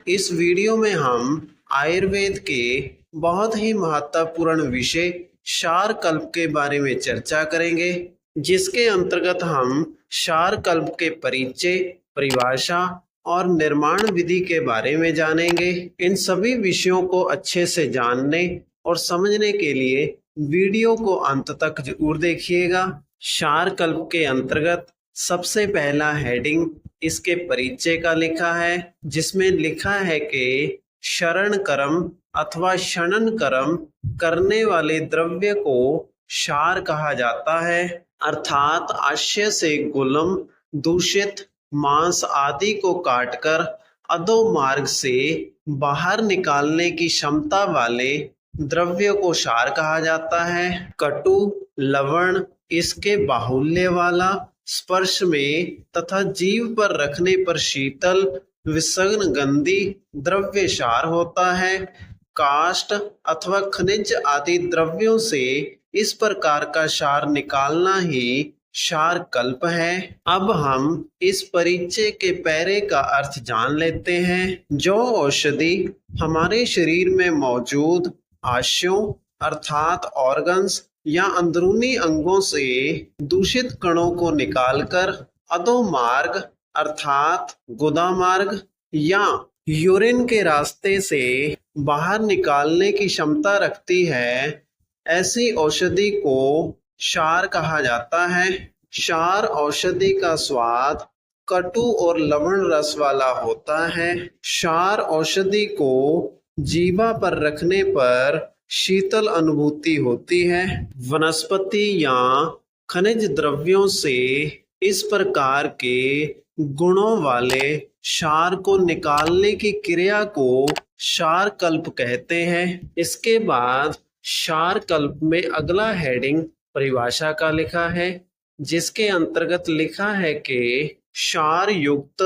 इस वीडियो में हम आयुर्वेद के बहुत ही महत्वपूर्ण विषय क्षार कल्प के बारे में चर्चा करेंगे, जिसके अंतर्गत हम क्षार कल्प के परिचय, परिभाषा और निर्माण विधि के बारे में जानेंगे। इन सभी विषयों को अच्छे से जानने और समझने के लिए वीडियो को अंत तक जरूर देखिएगा। क्षार कल्प के अंतर्गत सबसे पहला हेडिंग इसके परिचय का लिखा है, जिसमें लिखा है कि शरण कर्म अथवा शनन कर्म करने वाले द्रव्य को क्षार कहा जाता है, अर्थात आशय से गुलम, दूषित मांस आदि को काटकर अधोमार्ग से बाहर निकालने की क्षमता वाले द्रव्य को क्षार कहा जाता है। कटु, लवण, इसके बाहुल्य वाला, स्पर्श में तथा जीव पर रखने पर शीतल, विषग्न, गंधी द्रव्य क्षार होता है। काष्ठ अथवा खनिज आदि द्रव्यों से इस प्रकार का क्षार निकालना ही क्षार कल्प है। अब हम इस परिचय के पैरे का अर्थ जान लेते हैं। जो औषधि हमारे शरीर में मौजूद आशयों अर्थात ऑर्गन्स या अंदरूनी अंगों से दूषित कणों को निकालकर अधोमार्ग अर्थात गुदामार्ग या यूरिन के रास्ते से बाहर निकालने की क्षमता रखती है, ऐसी औषधि को क्षार कहा जाता है। क्षार औषधि का स्वाद कटु और लवण रस वाला होता है। क्षार औषधि को जीवा पर रखने पर शीतल अनुभूति होती है। वनस्पति या खनिज द्रव्यों से इस प्रकार के गुणों वाले क्षार को निकालने की क्रिया को क्षार कल्प कहते हैं। इसके बाद क्षार कल्प में अगला हेडिंग परिभाषा का लिखा है, जिसके अंतर्गत लिखा है कि क्षार युक्त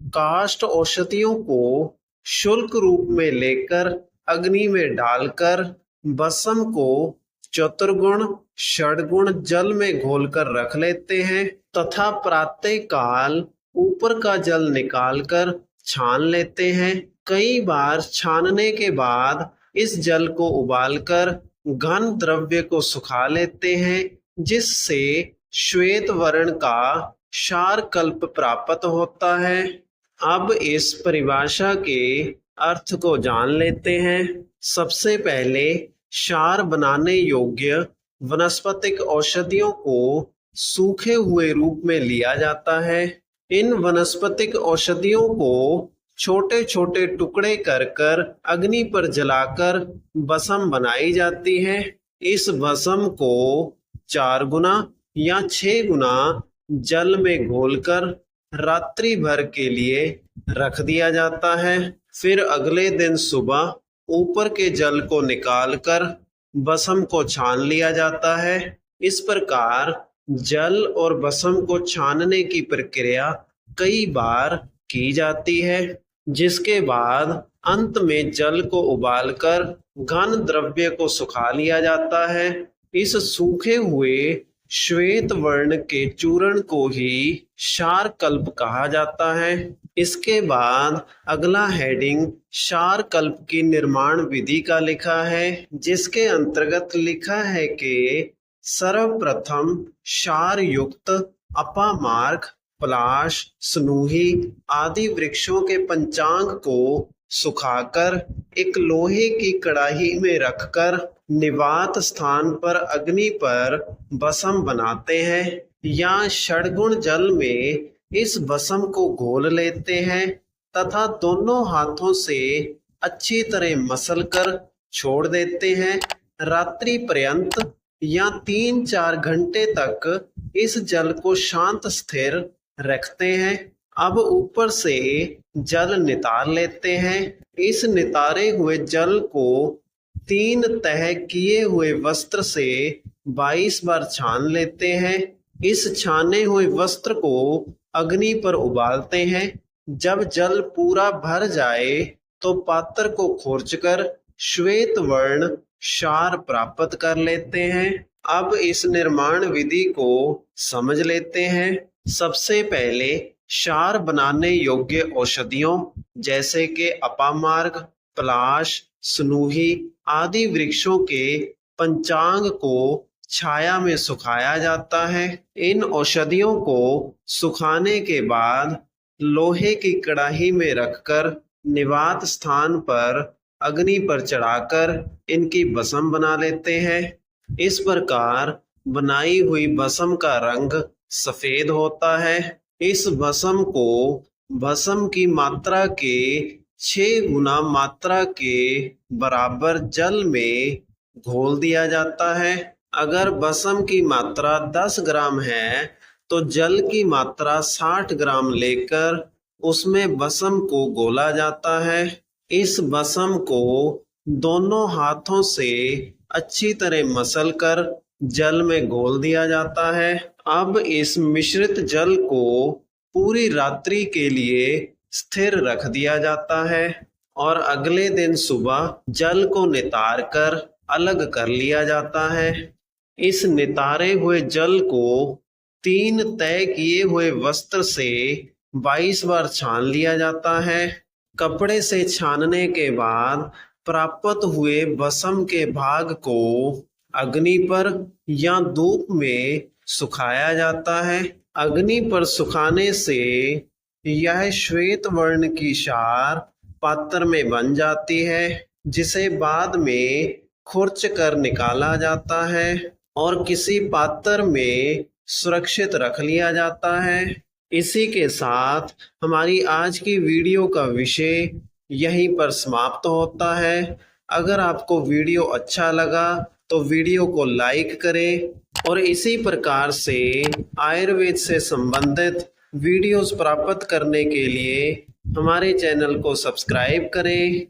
काष्ठ औषधियों को शुल्क रूप में लेकर अग्नि में डालकर भस्म को चतुर्गुण षडगुण जल में घोलकर रख लेते हैं तथा प्रातः काल ऊपर का जल निकालकर छान लेते हैं। कई बार छानने के बाद इस जल को उबालकर घन द्रव्य को सुखा लेते हैं, जिससे श्वेत वर्ण का क्षार कल्प प्राप्त होता है। अब इस परिभाषा के अर्थ को जान लेते हैं। सबसे पहले क्षार बनाने योग्य वनस्पतिक औषधियों को सूखे हुए रूप में लिया जाता है। इन वनस्पतिक औषधियों को छोटे छोटे टुकड़े कर अग्नि पर जलाकर भस्म बनाई जाती है। इस भस्म को 4 गुना या 6 गुना जल में घोलकर रात्रि भर के लिए रख दिया जाता है। फिर अगले दिन सुबह ऊपर के जल को निकालकर भस्म को छान लिया जाता है। इस प्रकार जल और भस्म को छानने की प्रक्रिया कई बार की जाती है, जिसके बाद अंत में जल को उबालकर घन द्रव्य को सुखा लिया जाता है। इस सूखे हुए श्वेत वर्ण के चूर्ण को ही क्षार कल्प कहा जाता है। इसके बाद अगला हेडिंग क्षार कल्प की निर्माण विधि का लिखा है, जिसके अंतर्गत लिखा है कि सर्वप्रथम क्षार युक्त अपामार्क, पलाश, स्नूही आदि वृक्षों के पंचांग को सुखाकर एक लोहे की कड़ाही में रखकर निवात स्थान पर अग्नि पर भस्म बनाते हैं या षडगुण जल में इस भस्म को घोल लेते हैं तथा दोनों हाथों से अच्छी तरह मसल कर छोड़ देते हैं। रात्रि पर्यंत या 3-4 घंटे तक इस जल को शांत स्थिर रखते हैं। अब ऊपर से जल नितार लेते हैं। इस नितारे हुए जल को 3 तह किए हुए वस्त्र से 22 बार छान लेते हैं। इस छाने हुए वस्त्र को अग्नि पर उबालते हैं। जब जल पूरा भर जाए तो पात्र को खोर्चकर श्वेत वर्ण क्षार प्राप्त कर लेते हैं। अब इस निर्माण विधि को समझ लेते हैं। सबसे पहले क्षार बनाने योग्य औषधियों जैसे कि अपामार्ग, पलाश, स्नूही आदि वृक्षों के पंचांग को छाया में सुखाया जाता है। इन औषधियों को सुखाने के बाद लोहे की कड़ाही में रखकर निवात स्थान पर अग्नि पर चढ़ाकर इनकी भस्म बना लेते हैं। इस प्रकार बनाई हुई भस्म का रंग सफेद होता है। इस भस्म को भस्म की मात्रा के 6 गुना मात्रा के बराबर जल में घोल दिया जाता है। अगर भस्म की मात्रा 10 ग्राम है तो जल की मात्रा 60 ग्राम लेकर उसमें भस्म को घोला जाता है। इस भस्म को दोनों हाथों से अच्छी तरह मसल कर जल में घोल दिया जाता है। अब इस मिश्रित जल को पूरी रात्रि के लिए स्थिर रख दिया जाता है और अगले दिन सुबह जल को नितार कर अलग कर लिया जाता है। इस नितारे हुए जल को 3 तय किए हुए वस्त्र से 22 बार छान लिया जाता है। कपड़े से छानने के बाद प्राप्त हुए भस्म के भाग को अग्नि पर या धूप में सुखाया जाता है। अग्नि पर सुखाने से यह श्वेत वर्ण की क्षार पात्र में बन जाती है, जिसे बाद में खुर्च कर निकाला जाता है और किसी पात्र में सुरक्षित रख लिया जाता है। इसी के साथ हमारी आज की वीडियो का विषय यहीं पर समाप्त होता है। अगर आपको वीडियो अच्छा लगा तो वीडियो को लाइक करें और इसी प्रकार से आयुर्वेद से संबंधित वीडियोस प्राप्त करने के लिए हमारे चैनल को सब्सक्राइब करें।